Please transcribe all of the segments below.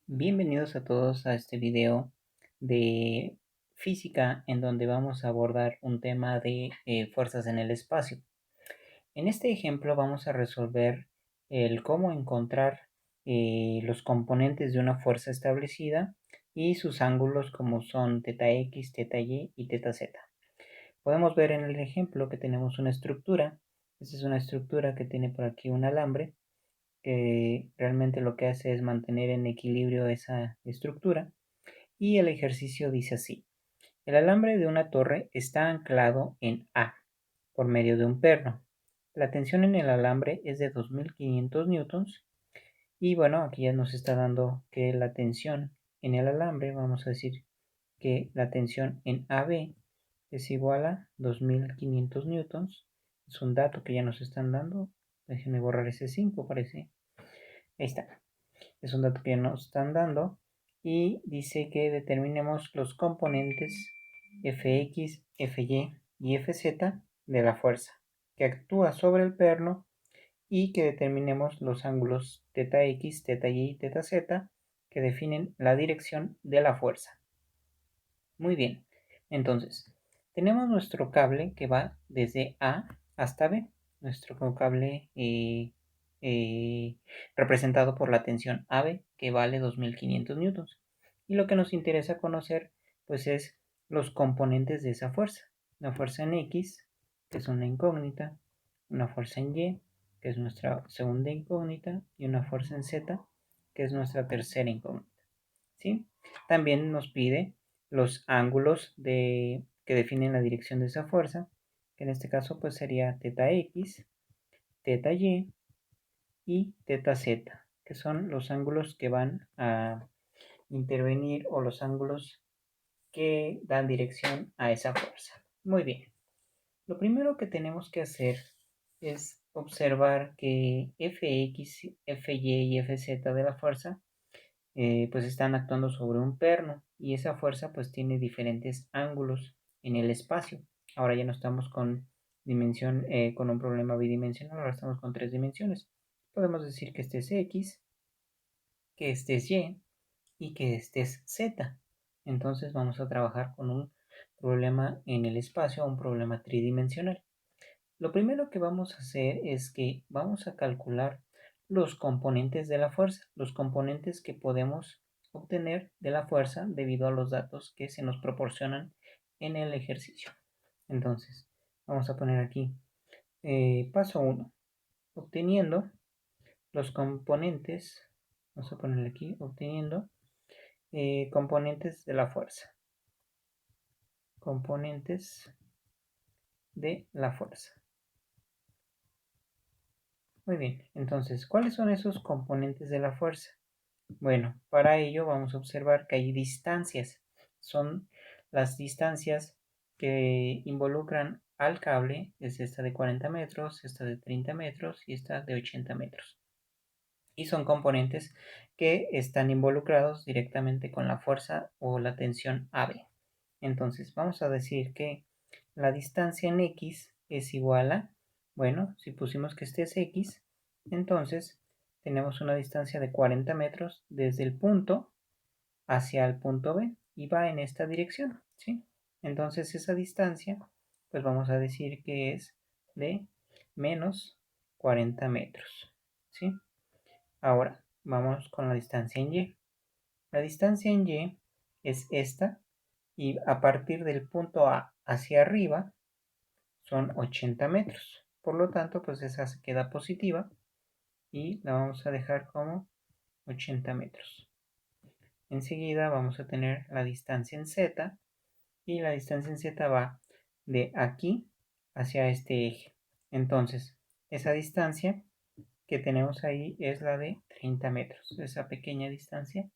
Bienvenidos a todos a este video de física en donde vamos a abordar un tema de fuerzas en el espacio. En este ejemplo vamos a resolver el cómo encontrar los componentes de una fuerza establecida y sus ángulos como son θx, θy y θz. Podemos ver en el ejemplo que tenemos una estructura. Esta es una estructura que tiene por aquí un alambre que realmente lo que hace es mantener en equilibrio esa estructura. Y el ejercicio dice así: el alambre de una torre está anclado en A por medio de un perno. La tensión en el alambre es de 2500 newtons. Y bueno, aquí ya nos está dando que la tensión en el alambre, vamos a decir que la tensión en AB es igual a 2500 newtons. Es un dato que ya nos están dando. Déjenme borrar ese 5, parece. Ahí está. Es un dato que nos están dando y dice que determinemos los componentes Fx, Fy y Fz de la fuerza que actúa sobre el perno y que determinemos los ángulos θx, θy y θz que definen la dirección de la fuerza. Muy bien, entonces tenemos nuestro cable que va desde A hasta B, nuestro cable representado por la tensión AB que vale 2500 newtons. Y lo que nos interesa conocer pues es los componentes de esa fuerza. Una fuerza en X, que es una incógnita, una fuerza en Y, que es nuestra segunda incógnita, y una fuerza en Z, que es nuestra tercera incógnita. ¿Sí? También nos pide los ángulos que definen la dirección de esa fuerza, que en este caso pues sería θx, θy y θz, que son los ángulos que van a intervenir o los ángulos que dan dirección a esa fuerza. Muy bien. Lo primero que tenemos que hacer es observar que Fx, Fy y Fz de la fuerza pues están actuando sobre un perno y esa fuerza pues tiene diferentes ángulos en el espacio. Ahora ya no estamos con dimensión, con un problema bidimensional, ahora estamos con 3 dimensiones. Podemos decir que este es X, que este es Y y que este es Z. Entonces vamos a trabajar con un problema en el espacio, un problema tridimensional. Lo primero que vamos a hacer es que vamos a calcular los componentes de la fuerza, los componentes que podemos obtener de la fuerza debido a los datos que se nos proporcionan en el ejercicio. Entonces, vamos a poner aquí paso 1, obteniendo los componentes, vamos a ponerle aquí, obteniendo componentes de la fuerza, componentes de la fuerza. Muy bien, entonces, ¿cuáles son esos componentes de la fuerza? Bueno, para ello vamos a observar que hay distancias. Son las distancias que involucran al cable, es esta de 40 metros, esta de 30 metros y esta de 80 metros. Y son componentes que están involucrados directamente con la fuerza o la tensión AB. Entonces, vamos a decir que la distancia en X es igual a, bueno, si pusimos que este es X, entonces tenemos una distancia de 40 metros desde el punto hacia el punto B y va en esta dirección, ¿sí? Entonces esa distancia, pues vamos a decir que es de menos 40 metros, ¿sí? Ahora, vamos con la distancia en Y. La distancia en Y es esta y a partir del punto A hacia arriba son 80 metros. Por lo tanto, pues esa se queda positiva y la vamos a dejar como 80 metros. Enseguida vamos a tener la distancia en Z y la distancia en Z va de aquí hacia este eje. Entonces, esa distancia que tenemos ahí es la de 30 metros. Esa pequeña distancia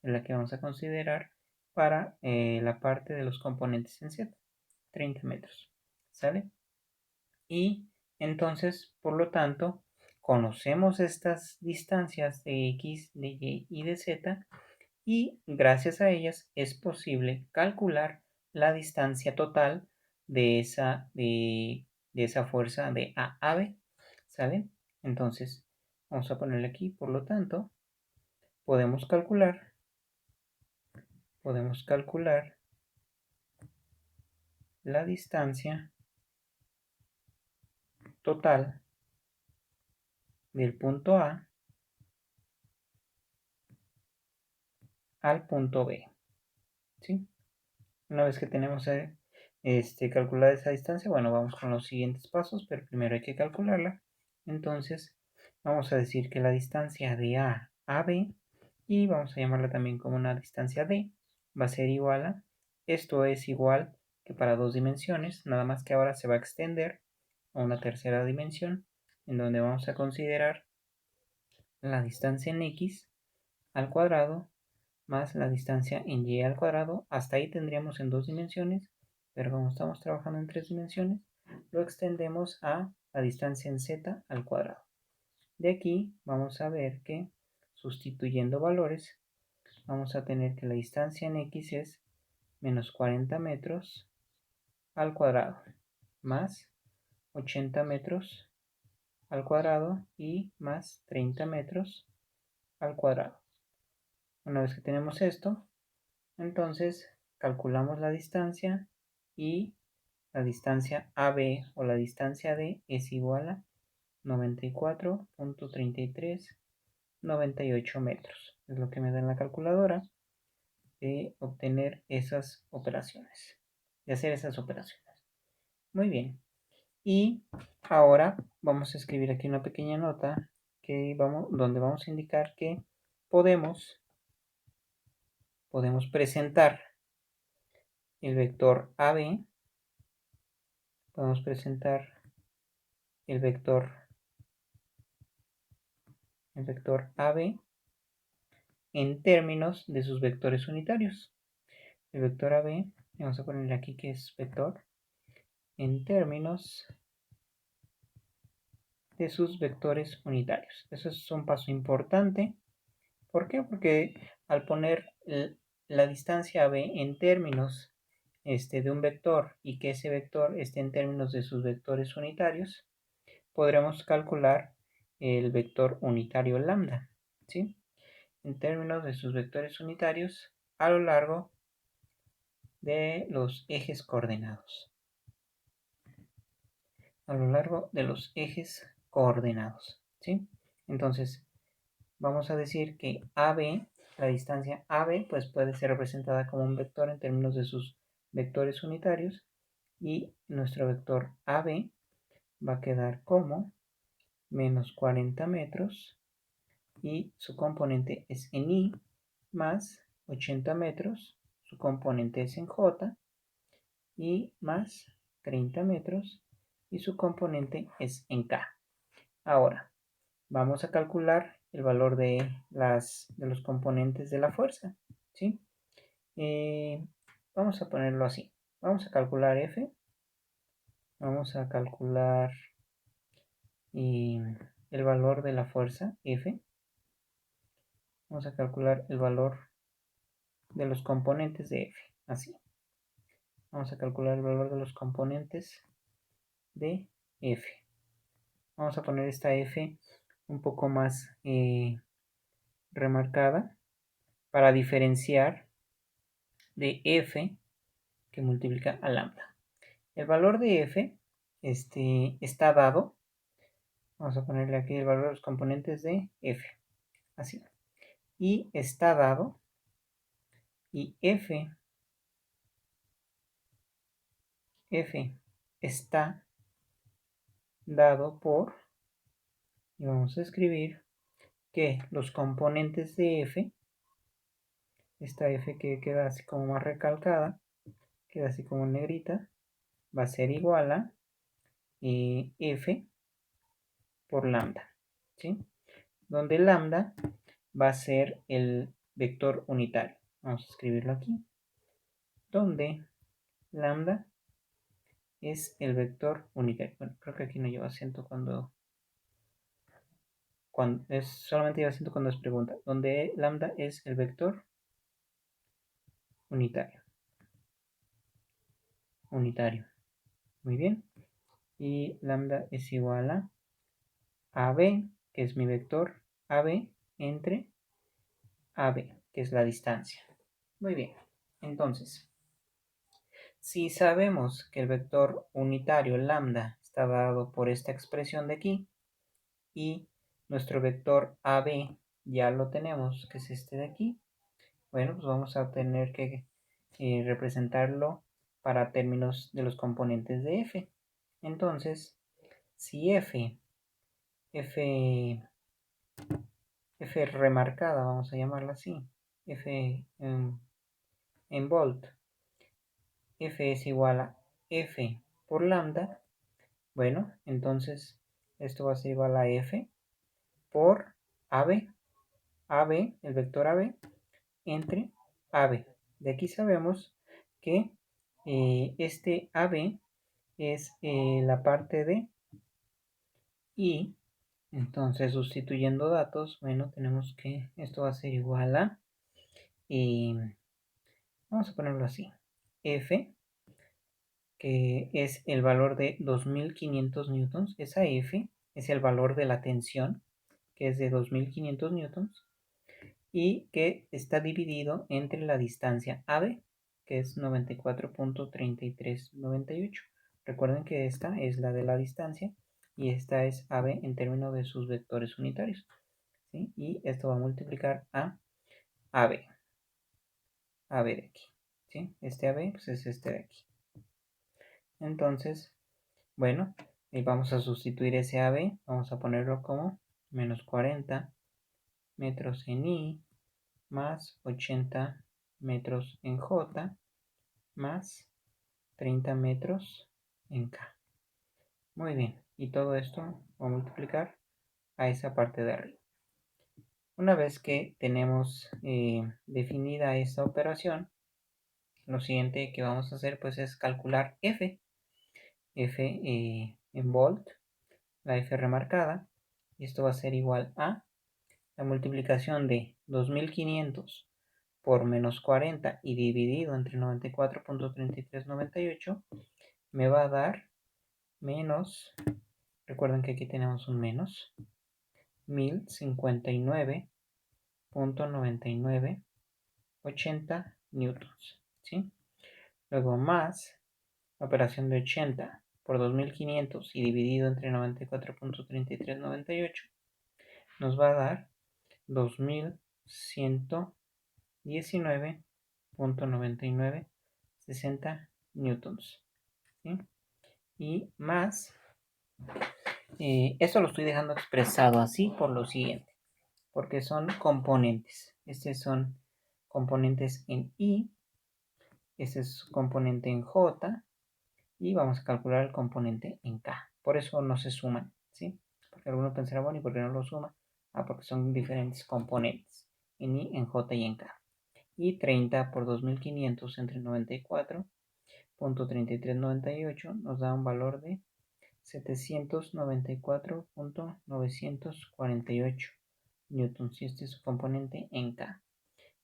es la que vamos a considerar para la parte de los componentes en Z. 30 metros. ¿Sale? Y entonces, por lo tanto, conocemos estas distancias de X, de Y y de Z y gracias a ellas es posible calcular la distancia total de esa fuerza de A a B. ¿Sale? Entonces, vamos a ponerle aquí, por lo tanto, podemos calcular podemos calcular la distancia total del punto A al punto B, ¿sí? Una vez que tenemos calculada esa distancia, bueno, vamos con los siguientes pasos, pero primero hay que calcularla. Entonces, vamos a decir que la distancia de A a B, y vamos a llamarla también como una distancia D, va a ser igual a, esto es igual que para dos dimensiones, nada más que ahora se va a extender a una tercera dimensión, en donde vamos a considerar la distancia en X al cuadrado más la distancia en y al cuadrado. Hasta ahí tendríamos en dos dimensiones, pero como estamos trabajando en tres dimensiones, lo extendemos a la distancia en z al cuadrado. De aquí vamos a ver que, sustituyendo valores, vamos a tener que la distancia en x es menos 40 metros al cuadrado, más 80 metros al cuadrado y más 30 metros al cuadrado. Una vez que tenemos esto, entonces calculamos la distancia y la distancia AB o la distancia D es igual a 94.3398 metros. Es lo que me da en la calculadora de obtener esas operaciones, de hacer esas operaciones. Muy bien. Y ahora vamos a escribir aquí una pequeña nota donde vamos a indicar que podemos presentar el vector AB, podemos presentar el vector AB en términos de sus vectores unitarios. El vector AB, vamos a ponerle aquí que es vector, en términos de sus vectores unitarios. Eso es un paso importante. ¿Por qué? Porque al poner la distancia AB en términos de un vector y que ese vector esté en términos de sus vectores unitarios, podremos calcular el vector unitario lambda, ¿sí? En términos de sus vectores unitarios a lo largo de los ejes coordenados. A lo largo de los ejes coordenados, ¿sí? Entonces, vamos a decir que AB, la distancia AB, pues puede ser representada como un vector en términos de sus vectores unitarios, y nuestro vector AB va a quedar como menos 40 metros y su componente es en Y, más 80 metros, su componente es en J, y más 30 metros y su componente es en K. Ahora, vamos a calcular el valor de los componentes de la fuerza, ¿sí? Vamos a ponerlo así. Vamos a calcular F. Vamos a calcular el valor de la fuerza F. Vamos a calcular el valor de los componentes de F. Así. Vamos a calcular el valor de los componentes de F. Vamos a poner esta F un poco más remarcada para diferenciar de F que multiplica a lambda. El valor de F está dado. Vamos a ponerle aquí el valor de los componentes de F. Así. Y está dado. Y F está dado por, y vamos a escribir que los componentes de F, esta F que queda así como más recalcada, queda así como negrita, va a ser igual a F por lambda, ¿sí? Donde lambda va a ser el vector unitario. Vamos a escribirlo aquí. Donde lambda es el vector unitario. Bueno, creo que aquí no lleva acento cuando es solamente lleva acento cuando es pregunta. Donde lambda es el vector unitario. Muy bien. Y lambda es igual a AB, que es mi vector AB, entre AB, que es la distancia. Muy bien. Entonces, si sabemos que el vector unitario lambda está dado por esta expresión de aquí y nuestro vector AB ya lo tenemos, que es este de aquí, bueno, pues vamos a tener que representarlo para términos de los componentes de f. Entonces, si f remarcada, vamos a llamarla así, f en volt, f es igual a f por lambda, bueno, entonces esto va a ser igual a f por AB, el vector AB, entre AB. De aquí sabemos que este AB es la parte de I. Entonces, sustituyendo datos, bueno, tenemos que esto va a ser igual a, vamos a ponerlo así, F, que es el valor de 2500 newtons. Esa F es el valor de la tensión, que es de 2500 newtons, y que está dividido entre la distancia AB, que es 94.3398. Recuerden que esta es la de la distancia y esta es AB en términos de sus vectores unitarios, ¿sí? Y esto va a multiplicar a AB, AB de aquí, ¿sí? Este AB pues es este de aquí. Entonces, bueno, vamos a sustituir ese AB, vamos a ponerlo como menos 40 metros en I más 80 metros en J más 30 metros en K. Muy bien, y todo esto va a multiplicar a esa parte de arriba. Una vez que tenemos definida esta operación, lo siguiente que vamos a hacer pues es calcular F en volt, la F remarcada, y esto va a ser igual a la multiplicación de 2500 por menos 40 y dividido entre 94.3398 me va a dar menos, recuerden que aquí tenemos un menos, 1059.9980 newtons, ¿sí? Luego más la operación de 80 por 2500 y dividido entre 94.3398 nos va a dar 2119.9960 newtons, ¿sí? Y más, esto lo estoy dejando expresado así por lo siguiente, porque son componentes. Estos son componentes en I, este es componente en J, y vamos a calcular el componente en K. Por eso no se suman, ¿sí? Porque algunos pensarán, bueno, ¿y por qué no lo suma? Ah, porque son diferentes componentes en I, en J y en K. Y 30 por 2500 entre 94.3398 nos da un valor de 794.948 newtons, y este es su componente en K.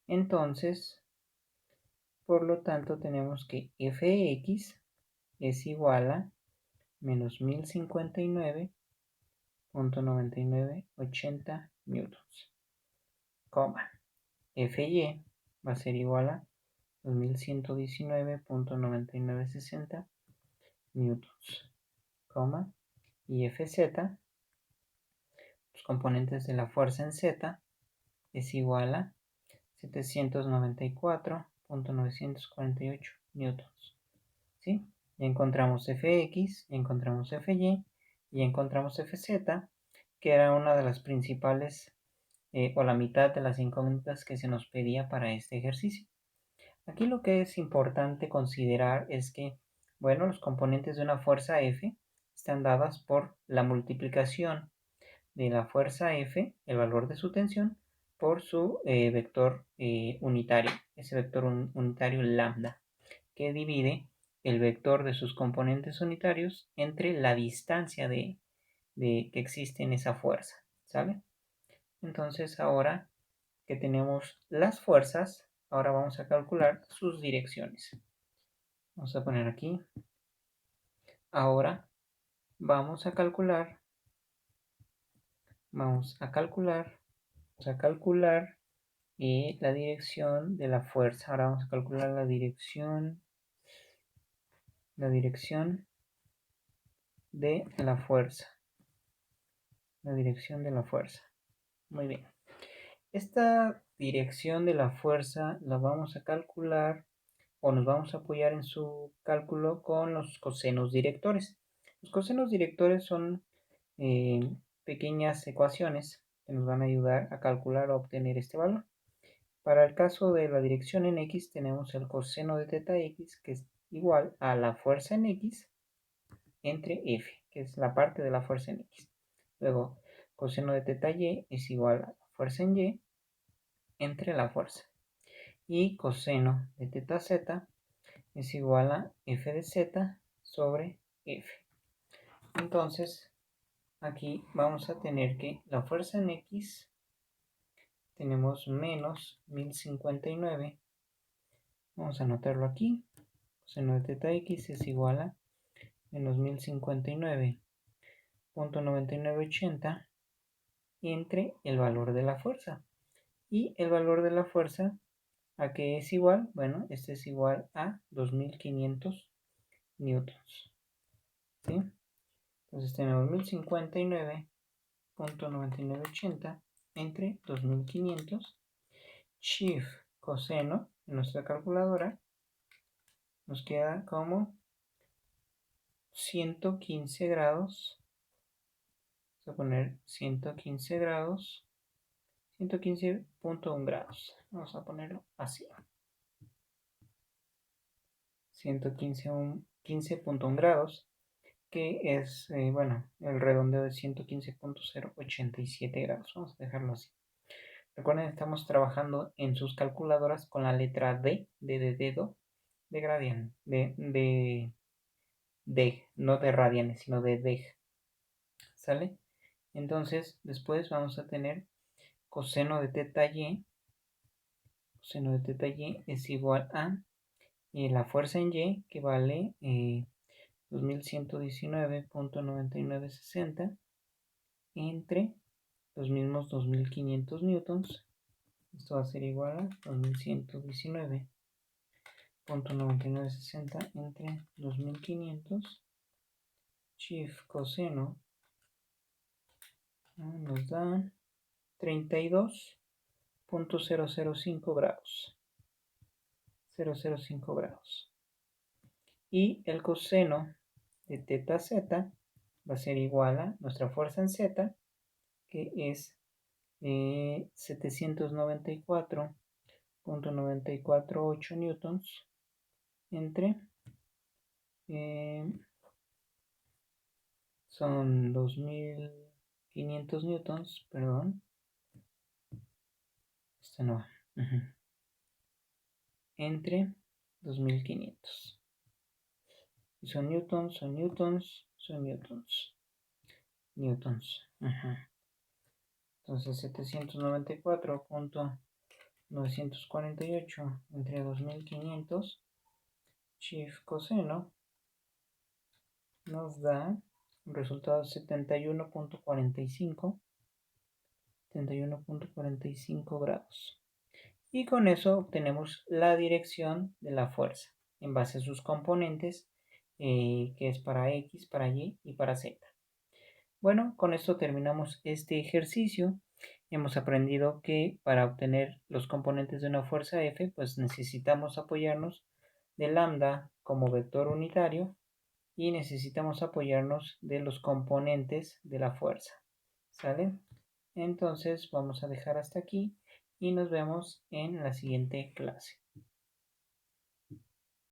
Entonces, por lo tanto, tenemos que Fx es igual a menos 1059.9980 newtons, coma, Fy va a ser igual a 2119.9960 newtons, coma, y Fz, los componentes de la fuerza en Z, es igual a 794.948 newtons, ¿sí? Ya encontramos Fx, ya encontramos Fy, y ya encontramos Fz, que era una de las principales o la mitad de las incógnitas que se nos pedía para este ejercicio. Aquí lo que es importante considerar es que, bueno, los componentes de una fuerza F están dadas por la multiplicación de la fuerza F, el valor de su tensión, por su vector unitario, ese vector unitario lambda, que divide el vector de sus componentes unitarios entre la distancia que existe en esa fuerza, ¿sale? Entonces ahora que tenemos las fuerzas, ahora vamos a calcular sus direcciones. Vamos a poner aquí. Ahora vamos a calcular, vamos a calcular la dirección de la fuerza. Ahora vamos a calcular la dirección de la fuerza. La dirección de la fuerza. Muy bien. Esta dirección de la fuerza la vamos a calcular o nos vamos a apoyar en su cálculo con los cosenos directores. Los cosenos directores son pequeñas ecuaciones que nos van a ayudar a calcular o obtener este valor. Para el caso de la dirección en X tenemos el coseno de teta X, que es igual a la fuerza en X entre F, que es la parte de la fuerza en X. Luego, coseno de teta Y es igual a la fuerza en Y entre la fuerza. Y coseno de teta Z es igual a F de Z sobre F. Entonces, aquí vamos a tener que la fuerza en X tenemos menos 1059. Vamos a anotarlo aquí. Coseno de teta X es igual a menos 1059.9980 entre el valor de la fuerza. Y el valor de la fuerza, ¿a qué es igual? Bueno, este es igual a 2500 newtons. ¿Sí? Entonces tenemos 1059.9980 entre 2500. Shift coseno en nuestra calculadora nos queda como 115 grados. Vamos a poner 115 grados, 115.1 grados. Vamos a ponerlo así. 115.1 grados, que es, bueno, el redondeo de 115.087 grados. Vamos a dejarlo así. Recuerden, estamos trabajando en sus calculadoras con la letra D, de dedo, de gradian, no de radianes, sino de deg. ¿Sale? Entonces, después vamos a tener coseno de teta y. Coseno de teta y es igual a la fuerza en Y, que vale 2119.9960 entre los mismos 2500 newtons. Esto va a ser igual a 2119.9960 entre 2500. Shift coseno nos da 32.005 grados. 005 grados. Y el coseno de teta z va a ser igual a nuestra fuerza en z, que es 794.948 newtons entre son 2500 newtons, perdón, esta no va, entre 2500. Y son newtons, son newtons, son newtons. Entonces 794.948 entre 2500, shift coseno nos da un resultado de 71.45 grados. Y con eso obtenemos la dirección de la fuerza en base a sus componentes, que es para X, para Y y para Z. Bueno, con esto terminamos este ejercicio. Hemos aprendido que para obtener los componentes de una fuerza F, pues necesitamos apoyarnos de lambda como vector unitario y necesitamos apoyarnos de los componentes de la fuerza. ¿Sale? Entonces vamos a dejar hasta aquí y nos vemos en la siguiente clase.